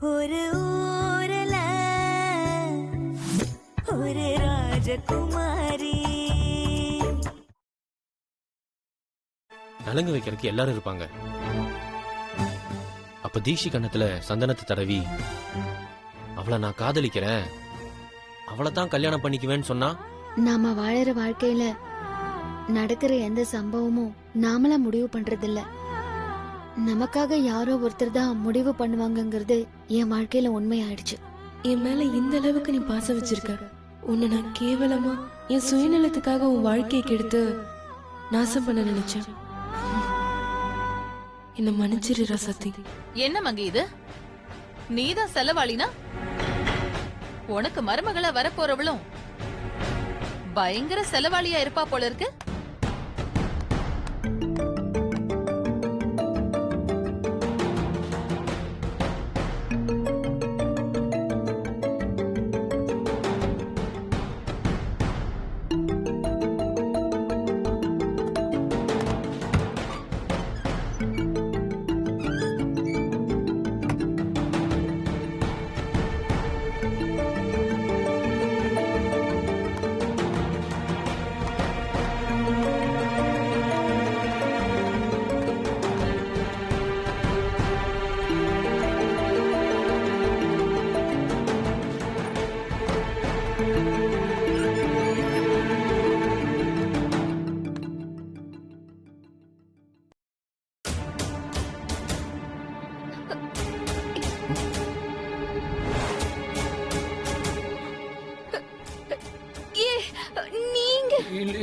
ஒரு ஊரல ஒரு ராஜகுமாரி. நலங்கு வைக்கிறதுக்கு எல்லாரும் இருப்பாங்க. அப்ப தீஷி கண்ணத்துல சந்தனத்தை தடவி அவளை நான் காதலிக்கிறேன், அவளை தான் கல்யாணம் பண்ணிக்குவேன்னு சொன்னா, நாம வாழற வாழ்க்கையில நடக்கிற எந்த சம்பவமும் நாமளா முடிவு பண்றது இல்ல, நமக்காக யாரோ ஒருத்தர் தான் முடிவு பண்ணுவாங்கங்கிறது என் வாழ்க்கையில உண்மையாயிடுச்சு. என் மேல இந்த அளவுக்கு நீ பாசம் வச்சிருக்க. உன்னை நான் கேவலமா என் சுயநலத்துக்காக உன் வாழ்க்கையை கெடுத்து நாசம் பண்ண நினைச்சேன். என்ன மன்னிச்சிரு ராசாத்தி. என்ன மங்கி இது? நீதான் செலவாளினா உனக்கு மருமகளா வரப்போறவளும் பயங்கர செலவாளியா இருப்பா போல இருக்கு.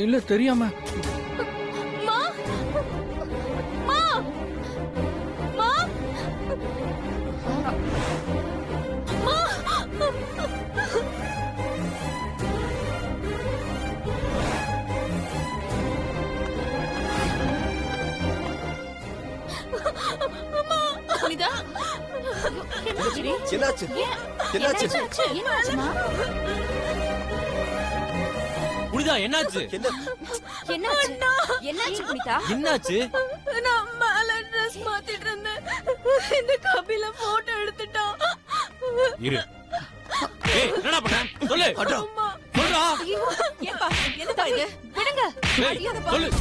இல்ல தெரியாம. புனிதா என்னாச்சு? என்னாச்சு? நான் மேல ட்ரெஸ் மாத்திட்டு இருந்தேன், இந்த கபில போட்டோ எடுத்துட்டான். இரு. ஏய் என்னடா பண்ண? சொல்லு. சொல்றா. ஏப்பா என்னடா இது? விடுங்க. சொல்லு.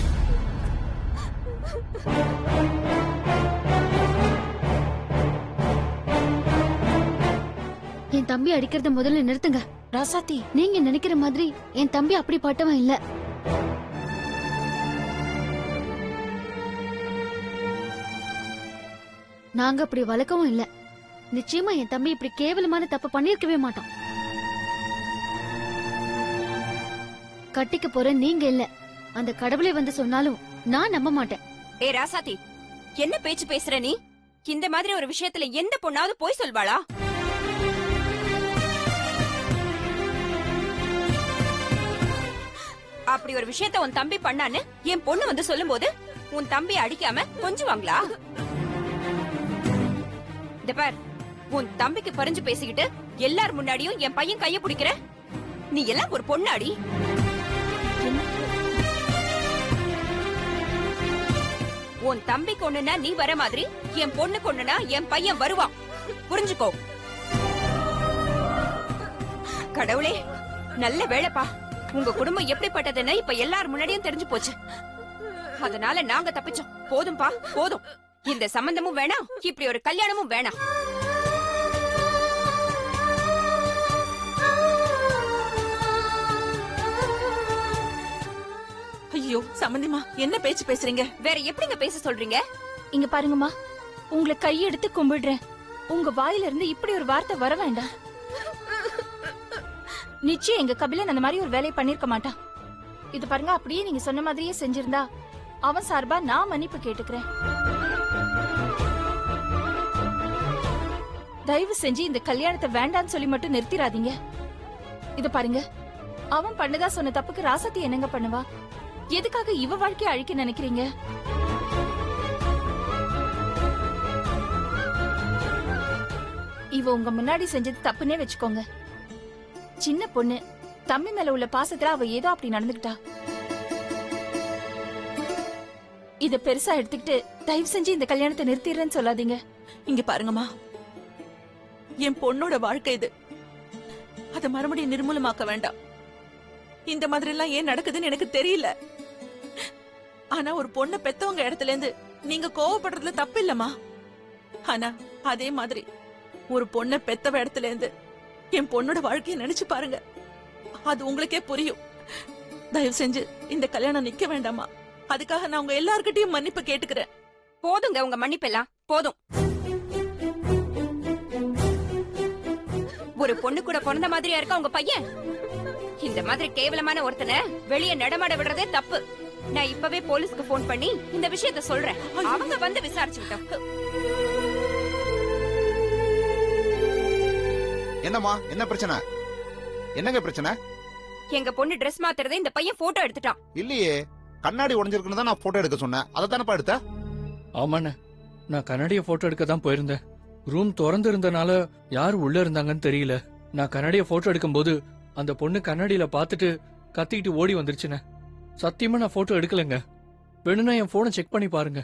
என் தம்பி அடிக்கிறத முதல்ல நிறுத்துங்க. ராசாத்தி, நீங்க நினைக்கிற மாதிரி என் தம்பி அப்படிப்பட்டவன் இல்ல. நாங்க அப்படி வளர்க்கவும் இல்ல. நிச்சயமா என் தம்பி இப்படி கேவலமான தப்பு பண்ணிருக்கவே மாட்டான். கட்டிக்க போற நீங்க இல்ல, அந்த கடவுளை வந்து சொன்னாலும் நான் நம்ப மாட்டேன். ஏ ராசாத்தி, என்ன பேச்சு பேசுற நீ? இந்த மாதிரி ஒரு விஷயத்துல எந்த பொண்ணாவது போய் சொல்வாளா? அப்படி ஒரு விஷயத்த உன் தம்பி பண்ணான்னு என் பொண்ணு வந்து சொல்லும் போது உன் தம்பி அடிக்காம கொஞ்சுவாங்களா? இந்த பார், உன் தம்பிக்கு பறிஞ்சு பேசிக்கிட்டு எல்லார் முன்னாடியும் என் பையன் கைய பிடிக்கிற. நீ எல்லாம் ஒரு பொண்ணாடி. உன் தம்பி கொன்னுனா நீ வர மாதிரி என் பொண்ணு கொன்னுனா என் பையன் வருவான். புரிஞ்சுக்கோ. கடவுளே, நல்ல வேலைப்பா. உங்க குடும்பம் எப்படிப்பட்டதுன்னு இப்ப எல்லார் முன்னாடியும் தெரிஞ்சு போச்சு. அதனால நாங்க தப்பிச்சோம். போதும்பா, போதும். இந்த சம்பந்தமும் வேணாம், இப்படி ஒரு கல்யாணமும் வேணாம். ஐயோ சம்பந்திமா, என்ன பேச்சு பேசுறீங்க? வேற எப்படிங்க பேச சொல்றீங்க? இங்க பாருங்கம்மா, உங்களை கையெடுத்து கும்பிடுறேன். உங்க வாயில இருந்து இப்படி ஒரு வார்த்தை வர வேண்டாம். நிச்சயம் எங்க கபிலன் அந்த மாதிரி ஒரு வேலையை பண்ணிருக்க மாட்டான். இது பாருங்க, அப்படியே நீங்க சொன்ன மாதிரியே செஞ்சிருந்தா அவன் சார்பா நான் மன்னிப்பு கேட்டுக்கிறேன். தயவு செஞ்சு இந்த கல்யாணத்தை வேண்டான்னு சொல்லி மட்டும் நிறுத்திடாதீங்க. இது பாருங்க, அவன் பண்ணதா சொன்ன தப்புக்கு ராசாத்தி என்னங்க பண்ணுவா? எதுக்காக இவ வாழ்க்கைய அழிக்க நினைக்கிறீங்க? இவ உங்க முன்னாடி செஞ்சது தப்புன்னே வச்சுக்கோங்க. சின்ன பொண்ணு, தம்பி மேல உள்ள பாசத்துல அவ ஏதோ அப்படி நடந்துக்கிட்டா. இத பெருசா எடுத்துக்கிட்டு தயவு செஞ்சு இந்த கல்யாணத்தை நிறுத்திடுறேன்னு சொல்லாதீங்க. இங்க பாருங்கம்மா, என் பொண்ணோட வாழ்க்கை இது. அத மறுபடியும் நிர்மூலமாக்க வேண்டாம். இந்த மாதிரி எல்லாம் ஏன் நடக்குதுன்னு எனக்கு தெரியல. ஆனா ஒரு பொண்ணை பெத்தவங்க இடத்துல இருந்து நீங்க கோவப்படுறதுல தப்பு இல்லம்மா. ஆனா அதே மாதிரி ஒரு பொண்ணை பெத்தவ இடத்துல இருந்து என் பொண்ணோட வாழ்க்கையை நினைச்சு பாருங்க. அது உங்களுக்கே புரியும். தயவு செஞ்சு இந்த கல்யாணம் நிக்க வேண்டாமா? அதுக்காக நான் உங்க எல்லார்கிட்டயும் மன்னிப்பு கேட்டுக்கிறேன். போதுங்க உங்க மன்னிப்பெல்லாம் போதும். ஒரு பொண்ணு கூட பிறந்த மாதிரியா இருக்கா உங்க பையன்? இந்த மாதிரி கேவலமான ஒருத்தனை வெளியே நடமாட விடுறதே தப்பு. நான் இப்பவே போலீஸ்க்கு போன் பண்ணி இந்த விஷயத்த சொல்றேன். அவங்க வந்து விசாரிச்சுக்கிட்டோம். என்னம்மா, என்ன பிரச்சனை? என்னங்க பிரச்சனை? எங்க பொண்ணு Dress மாத்துறதை இந்த பையன் போட்டோ எடுத்துட்டான். இல்லையே, கண்ணாடி உடைஞ்சிருக்குன்னு தான் நான் போட்டோ எடுக்க சொன்னேன். அதை தானப்பா எடுத்த? ஆமாண்ணே, நான் கண்ணாடிய போட்டோ எடுக்க தான் போயிருந்தேன். ரூம் திறந்து இருந்தனால யார் உள்ள இருந்தாங்கன்னு தெரியல. நான் கண்ணாடிய போட்டோ எடுக்கும்போது அந்த பொண்ணு கண்ணாடியில பார்த்துட்டு கத்திக்கிட்டு ஓடி வந்துருச்சுண்ணே. சத்தியமா நான் போட்டோ எடுக்கலங்க. வேணும்னா என் போனை செக் பண்ணி பாருங்க.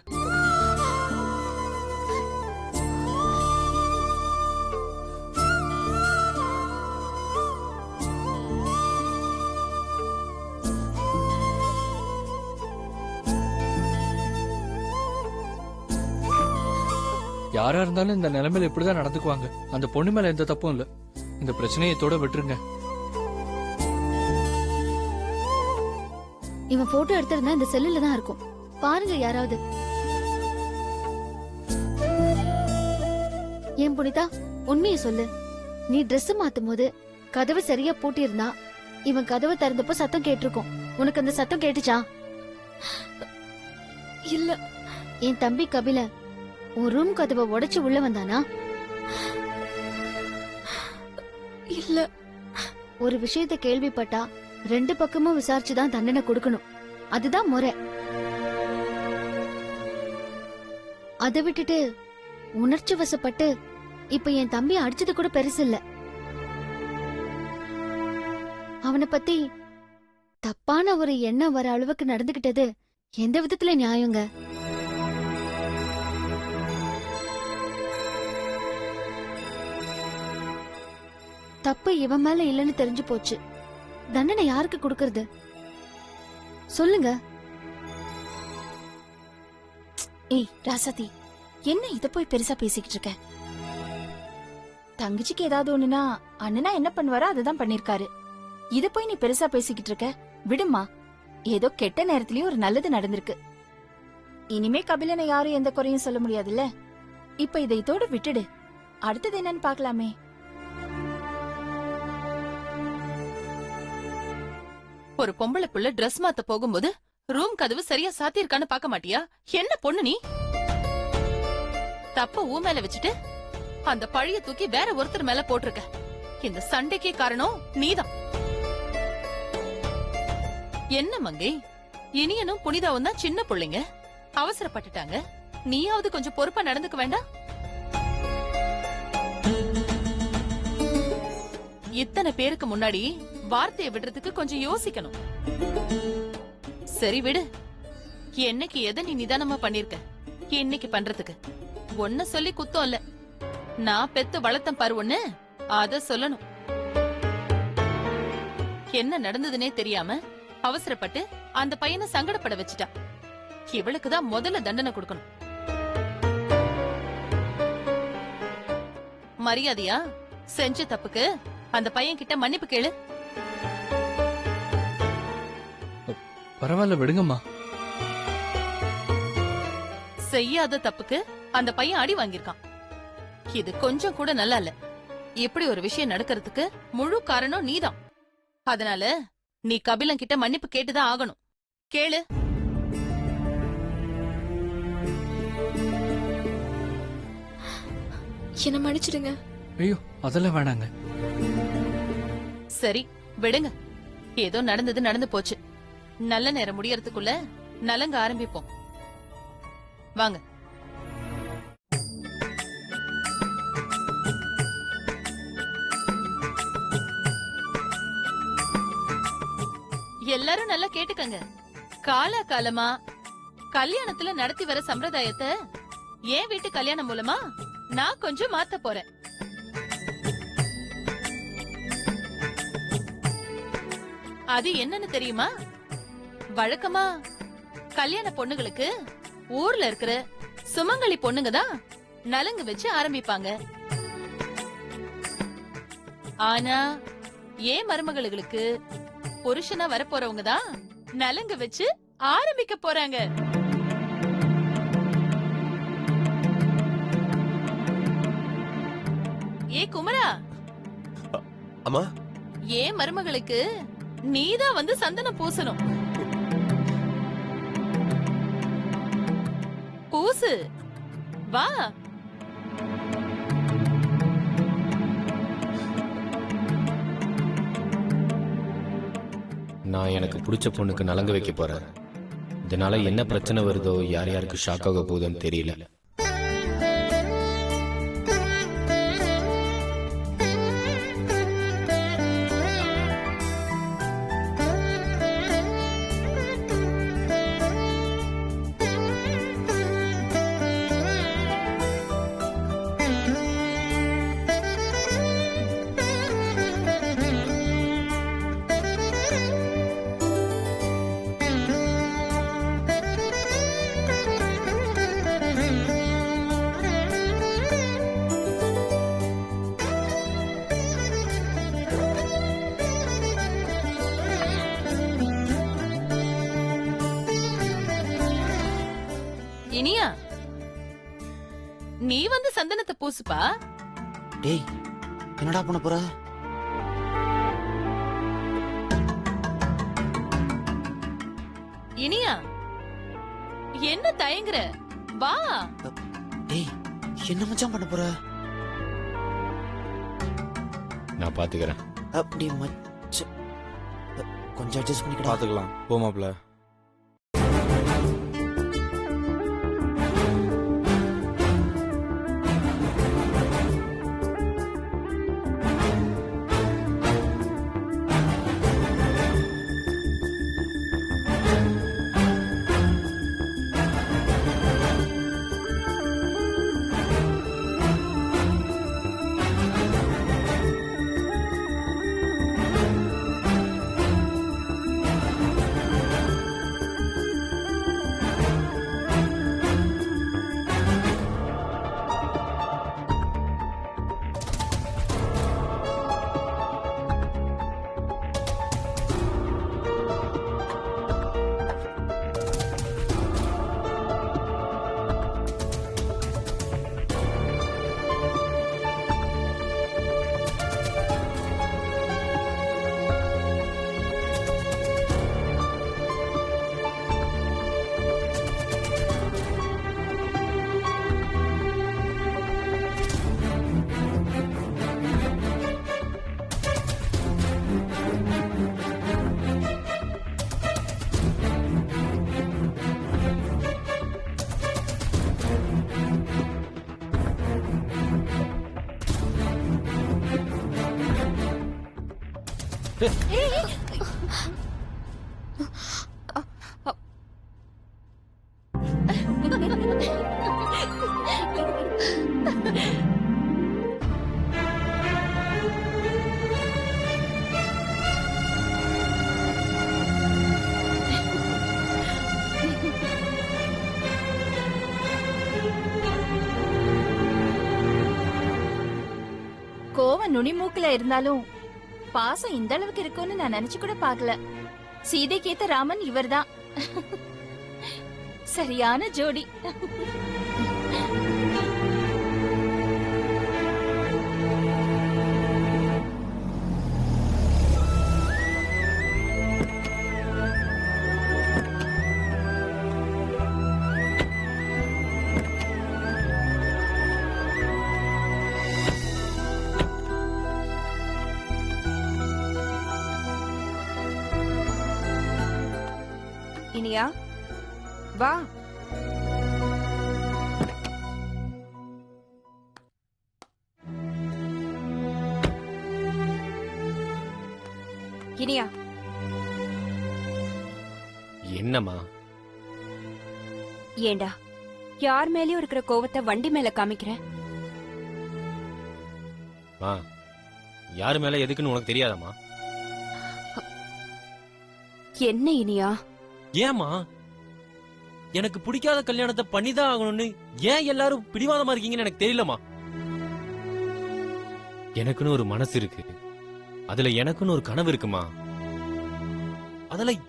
யாரா இருந்தாலும் இந்த நிலைமையில இப்படிதான் நடந்துக்குவாங்க. அந்த பொண்ணு மேல எந்த தப்பும் இல்ல. இந்த பிரச்சனையை இதோட விட்டுருங்க. இவன் போட்டோ எடுத்திருந்தா இந்த செல்லுல தான் இருக்கும். பாருங்க யாராவது. ஏன் புனிதா, உண்மையை சொல்லு. நீ Dress மாத்தும் போது கதவு சரியா பூட்டி இருந்தா இவன் கதவை திறந்தப்போ சத்தம் கேட்டிருக்கும். உனக்கு அந்த சத்தம் கேட்டுச்சா? இல்ல. என் தம்பி கபில உன் ரூம் கதவை உடைச்சு உள்ள வந்தானா? இல்ல. ஒரு விஷயத்த கேள்விப்பட்டா 2 பக்கமும் விசாரிச்சுதான் தண்டனை கொடுக்கணும். அதுதான் முறை. அதை விட்டுட்டு உணர்ச்சி வசப்பட்டு இப்ப என் தம்பி அடிச்சது கூட பெருசு இல்ல. அவனை பத்தி தப்பான ஒரு எண்ணம் வர அளவுக்கு நடந்துகிட்டது எந்த விதத்துல நியாயங்க? தப்பு இவன் மேல இல்லன்னு தெரிஞ்சு போச்சு. தண்டனை யாருக்கு கொடுக்கறது சொல்லுங்க. ஏய் ராசாத்தி, என்ன இத போய் பெருசா பேசிக்கிட்டு இருக்க? தங்கச்சிக்கு ஏதாவது ஒண்ணுனா அண்ணனா என்ன பண்ணுவாரோ அதுதான் பண்ணிருக்காரு. இத போய் நீ பெருசா பேசிக்கிட்டு இருக்க? விடுமா, ஏதோ கெட்ட நேரத்திலயும் ஒரு நல்லது நடந்திருக்கு. இனிமே கபிலனை யாரும் எந்த குறையும் சொல்ல முடியாதுல்ல. இப்ப இதை இதோட விட்டுடு. அடுத்தது என்னன்னு பாக்கலாமே. ஒரு பொம்பளை புள்ள Dress மாத்த போகும்போது ரூம் கதவு சரியா சாத்தியிருக்கான்னு பாக்க மாட்டியா? என்ன பொண்ணு நீ? தப்ப ஊ மேல வச்சுட்டு அந்த பழிய தூக்கி வேற ஒருத்தர் மேல போட்டிருக்க. இந்த சண்டைக்கே காரணம் நீதான். என்ன மங்கை, இனியனும் புனிதாவும் தான் சின்ன பிள்ளைங்க, அவசரப்பட்டுட்டாங்க. நீயாவது கொஞ்சம் பொறுப்பா நடந்துக்க வேண்டாம்? இத்தனை பேருக்கு முன்னாடி வார்த்தையை விடுறதுக்கு கொஞ்சம் யோசிக்கணும். சரி விடு. என்னைக்கு எதை நீ நிதானமா பண்ணிருக்க, இன்னைக்கு பண்றதுக்கு ஒன்ன சொல்லி குத்தம் இல்ல. நான் பெத்து வளர்த்தம் பருவன்னு அத சொல்லணும். என்ன நடந்ததுன்னே தெரியாம அவசரப்பட்டு அந்த பையனை சங்கடப்பட வச்சுட்டா. இவளுக்குதான் முதல்ல தண்டனை கொடுக்கணும். மரியாதையா செஞ்ச தப்புக்கு அந்த பையன் கிட்ட மன்னிப்பு கேளு. பரவாயில்ல, விடுங்கம்மா. செய்யாத தப்புக்கு அந்த பையன் அடி வாங்கியிருக்கான். இது கொஞ்சம் கூட நல்லா இல்ல. இப்படி ஒரு விஷயம் நடக்கிறதுக்கு முழு காரணம் நீதான். அதனால நீ கபிலன் கிட்ட மன்னிப்பு கேட்டுதான் ஆகணும். கேளு. என்ன மன்னிச்சிடுங்க. ஐயோ, அதெல்லாம் வேணாங்க. சரி விடுங்க. ஏதோ நடந்தது நடந்து போச்சு. நல்ல நேரம் முடியறதுக்குள்ள நலங்க ஆரம்பிப்போம். வாங்க. எல்லாரும் நல்லா கேட்டுக்கங்க. காலா காலமா கல்யாணத்துல நடத்தி வர சம்பிரதாயத்தை என் வீட்டு கல்யாணம் மூலமா நான் கொஞ்சம் மாத்த போறேன். அது என்னன்னு தெரியுமா? வழக்கமா கல்யாண பொண்ணுங்களுக்கு ஊர்ல இருக்கிற சுமங்கலி பொண்ணுங்க தான் நலங்கு வச்சு ஆரம்பிப்பாங்க. ஆனா ஏன் மருமகளுக்கு புருஷனா வரப்போறவங்க தான் நலங்கு வச்சு ஆரம்பிக்க போறாங்க. ஏ குமரா, அம்மா, ஏன் மருமகளுக்கு நீதான் வந்து சந்தனம் பூசணும். பூசு, வா. நான் எனக்கு பிடிச்ச பொண்ணுக்கு நலங்கு வைக்க போறேன். இதனால என்ன பிரச்சனை வருதோ, யார் யாருக்கு ஷாக் ஆக போகுதுன்னு தெரியல. இனியா, நீ வந்து சந்தனத்தை பூசுப்பா. டேய், என்னடா பண்ண போற? இனியா, என்ன தயங்குற? வா. டேய், என்ன மச்சான் பண்ண போற? நான் பாத்துக்கிறேன். அப்படி மச்சான் கொஞ்சம் அட்ஜஸ்ட் பண்ணிக்கிட்டா. பாத்துக்கலாம், போ மாப்ள. கோவம் நுனி மூக்குல இருந்தாலும் பாசம் இந்த அளவுக்கு இருக்கும்னு நான் நினைச்சு கூட பார்க்கல. சீதைக்கு ஏத்த ராமன் இவர்தான். சரியான ஜோடி. இனியா, வா. இனியா, என்னம்மா? ஏண்டா யார் மேலயும் இருக்கிற கோவத்தை வண்டி மேல காமிக்கிறேன்? யாரு மேல எதுக்குன்னு உனக்கு தெரியாதம்மா? என்ன இனியா? ஏமா எனக்கு பிடிக்காத கல்யாணத்தை பண்ணிதான் ஆகணும்னு ஏன் எல்லாரும் பிடிவாதமா இருக்கீங்கன்னு எனக்கு தெரியலமா. எனக்குன்னு ஒரு மனசு இருக்கு, அதுல எனக்குன்னு ஒரு கனவு இருக்குமா. அதெல்லாம்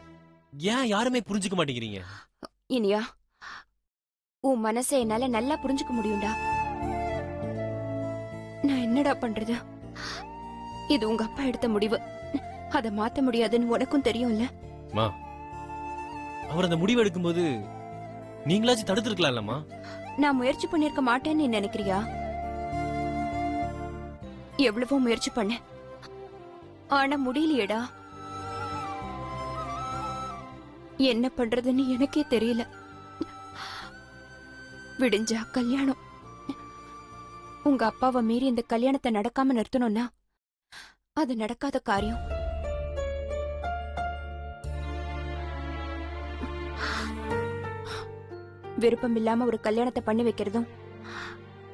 ஏன் யாருமே புரிஞ்சுக்க மாட்டேங்கிறீங்க? இனியா, உன் மனசை என்னால நல்லா புரிஞ்சுக்க முடியும்டா. நான் என்னடா பண்றது? இது உங்க அப்பா எடுத்த முடிவு, அதை மாத்த முடியாதுன்னு உனக்கும் தெரியும்ல. மா, அவர் அந்த முடிவு எடுக்கும்போது நீங்களாச்சும் தடுத்துருக்கலாம்லம்மா. நான் முயற்சி பண்ணிருக்க மாட்டேன்னு நீ நினைக்கிறியா? எவ்வளவோ முயற்சி பண்ண, ஆனா முடியலையேடா. என்ன பண்றதுன்னு எனக்கே தெரியல. விடிஞ்சா கல்யாணம். உங்க அப்பாவை மீறி இந்த கல்யாணத்தை நடக்காம நிறுத்தணும்னா அது நடக்காத காரியம். விருப்பம் இல்லாம ஒரு கல்யாணத்தை பண்ணி வைக்கிறதும்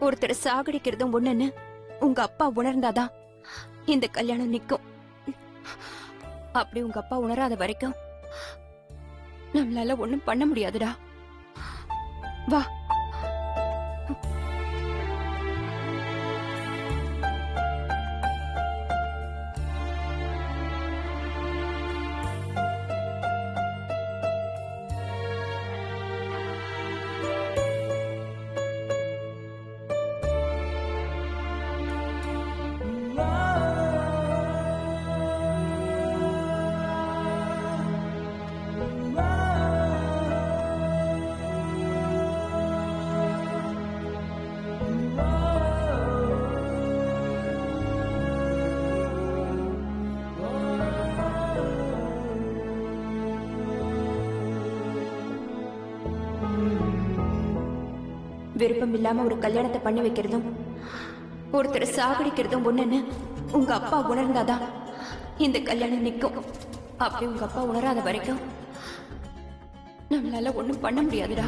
ஒருத்தரை சாகடிக்கிறதும் ஒண்ணுன்னு உங்க அப்பா உணர்ந்தாதான் இந்த கல்யாணம் நிக்கும். அப்படி உங்க அப்பா உணராத வரைக்கும் நம்மளால ஒண்ணும் பண்ண முடியாதுடா. வா. விருப்பம் இல்லாம ஒரு கல்யாணத்தை பண்ணி வைக்கிறதும் ஒருத்தரை சாகடிக்கிறதும் ஒண்ணுன்னு உங்க அப்பா உணர்ந்தாதான் இந்த கல்யாணம் நிக்கும். அப்படி உங்க அப்பா உணராத வரைக்கும் நம்மளால ஒண்ணும் பண்ண முடியாதுடா.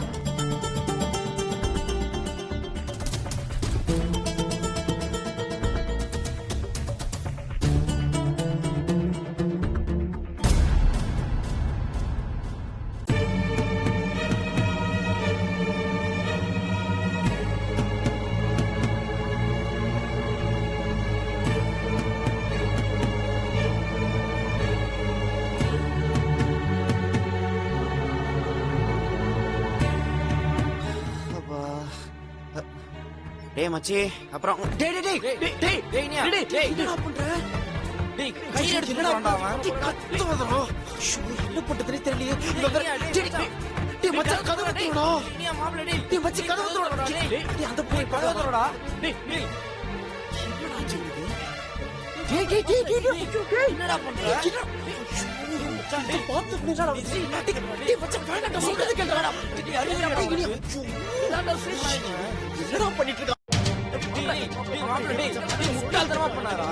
டேய் மச்சி, அப்புறம் டேய் டேய் டேய் டேய் டேய் டேய் நீ டேய் என்னடா பண்ற? டேய் கை எடுத்து என்னடா பண்றா? கத்துறடா. ஷூ என்ன பண்றதுனே தெரியலையே. டேய் டேய் மச்சி கதவு தரடா. நீ மாப்ள டேய். டேய் மச்சி கதவு தரடா. டேய் அந்த போய் கதவு தரடா. டேய் டேய் என்னடா செய்யுது? டேய் டேய் டேய் டேய் என்னடா பண்ற? டேய் பாத்து என்னடா மச்சி? டேய் மச்சி வேண்டாம் சொல்றது கேளுடா. டேய் அறியடா. என்னடா பண்ணிட்டு இருக்க? முட்டாள்தனமா பண்ணாரா?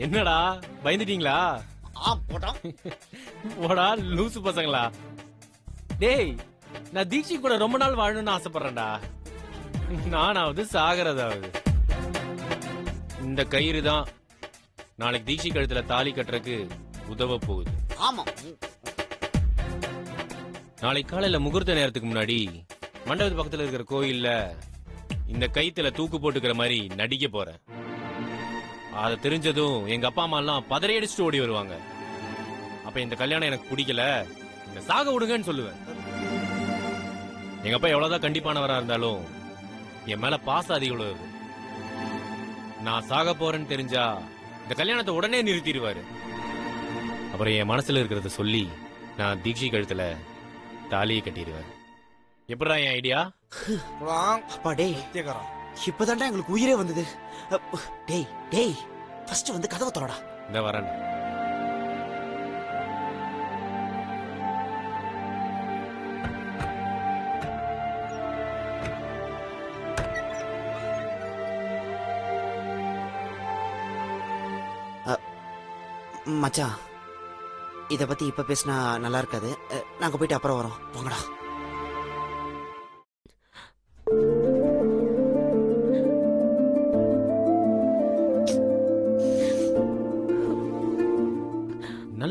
என்னடா பயந்துட்டீங்களா? போடா லூசு பசங்களா. டேய், நான் தீட்சி கூட ரொம்ப நாள் வாழணும்னு ஆசைப்படுறேன்டா. நானாவது சாகரதாவது. இந்த கயிறு தான் நாளைக்கு தீட்சி கழுத்துல தாலி கட்டுறதுக்கு உதவ போகுது. ஆமா, நாளைக்கு காலையில முகூர்த்த நேரத்துக்கு முன்னாடி மண்டபத்து பக்கத்துல இருக்கிற கோயில்ல இந்த கயித்துல தூக்கு போட்டுக்கிற மாதிரி நடிக்க போறேன். அத தெரிஞ்சதும் எங்க அப்பா அம்மா எல்லாம் பதறி அடிச்சுட்டு ஓடி வருவாங்க. அப்ப இந்த கல்யாணம் எனக்கு பிடிக்கல, இந்த சாக விடுங்கன்னு சொல்லுவேன். எங்க அப்பா எவ்வளவுதான் கண்டிப்பானவரா இருந்தாலும் என் மேல பாசம் அதிகம் உள்ளது. நான் சாக போறேன்னு தெரிஞ்சா இந்த கல்யாணத்தை உடனே நிறுத்திடுவாரு. அப்புறம் என் மனசுல இருக்கிறத சொல்லி நான் தீட்சி கழுத்துல தாலியை கட்டிடுவேன். எப்படா என் ஐடியா? அப்பா டேய் இப்பதான்டா எங்களுக்கு உயிரே வந்தது. டேய் டேய் ஃபர்ஸ்ட் வந்து கதவை தரடா. இந்த வரேன். மச்சான், இத பத்தி இப்ப பேசினா நல்லா இருக்காது. நாங்க போயிட்டு அப்புறம் வரோம். போங்கடா.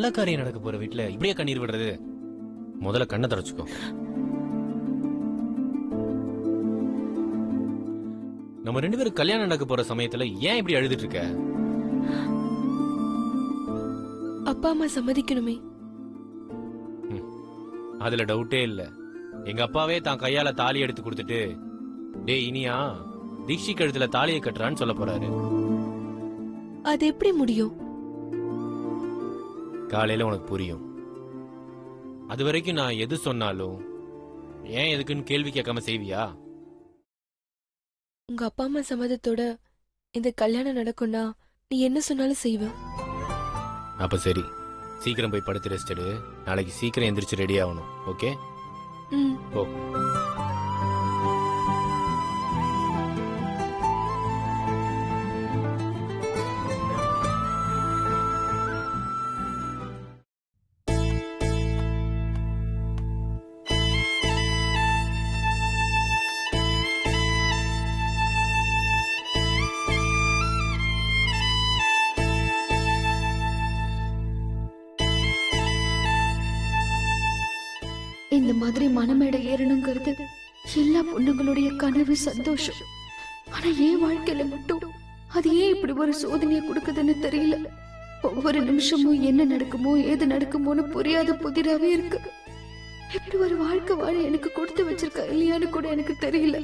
நல்ல காரியம் நடக்க போற வீட்டுல இப்படியே கண்ணீர் விடுறது? முதல்ல கண்ணை தொடச்சுக்கோ. நம்ம 2 பேரும் கல்யாணம் நடக்க போற சமயத்துல ஏன் இப்படி அழுதுட்டு இருக்க? அப்பா அம்மா சம்மதிக்கணுமே. அதுல டவுட்டே இல்ல. எங்க அப்பாவே தான் கையால தாலி எடுத்து கொடுத்துட்டு, டேய் இனியா தீக்ஷி கழுத்துல தாலியை கட்டுறான்னு சொல்ல போறாரு. அது எப்படி முடியும்? காலையில உனக்கு புரியும். அது வரைக்கும் நான் எது சொன்னாலும் ஏன் எதுக்குன்னு கேள்வி கேட்காம செய்வியா? உங்க அப்பா அம்மா சம்மதத்தோட இந்த கல்யாணம் நடக்கும்னா நீ என்ன சொன்னாலும் செய்வ. அப்ப சரி, சீக்கிரம் போய் படுத்து ரெஸ்ட் எடு. நாளைக்கு சீக்கிரம் எந்திரிச்சு ரெடி ஆகணும். ஓகே? ஓ. இந்த மாதிரி மனமேடை ஏறணுங்கிறது எல்லா பொண்ணுங்களுடைய கனவு, சந்தோஷம். ஆனா என் வாழ்க்கையில மட்டும் அது ஏன் இப்படி ஒரு சோதனையை கொடுக்குதுன்னு தெரியல. ஒவ்வொரு நிமிஷமும் என்ன நடக்குமோ ஏது நடக்குமோன்னு புரியாத புதிராவே இருக்கு. இப்படி ஒரு வாழ்க்கை வாழ எனக்கு கொடுத்து வச்சிருக்கா இல்லையான்னு கூட எனக்கு தெரியல.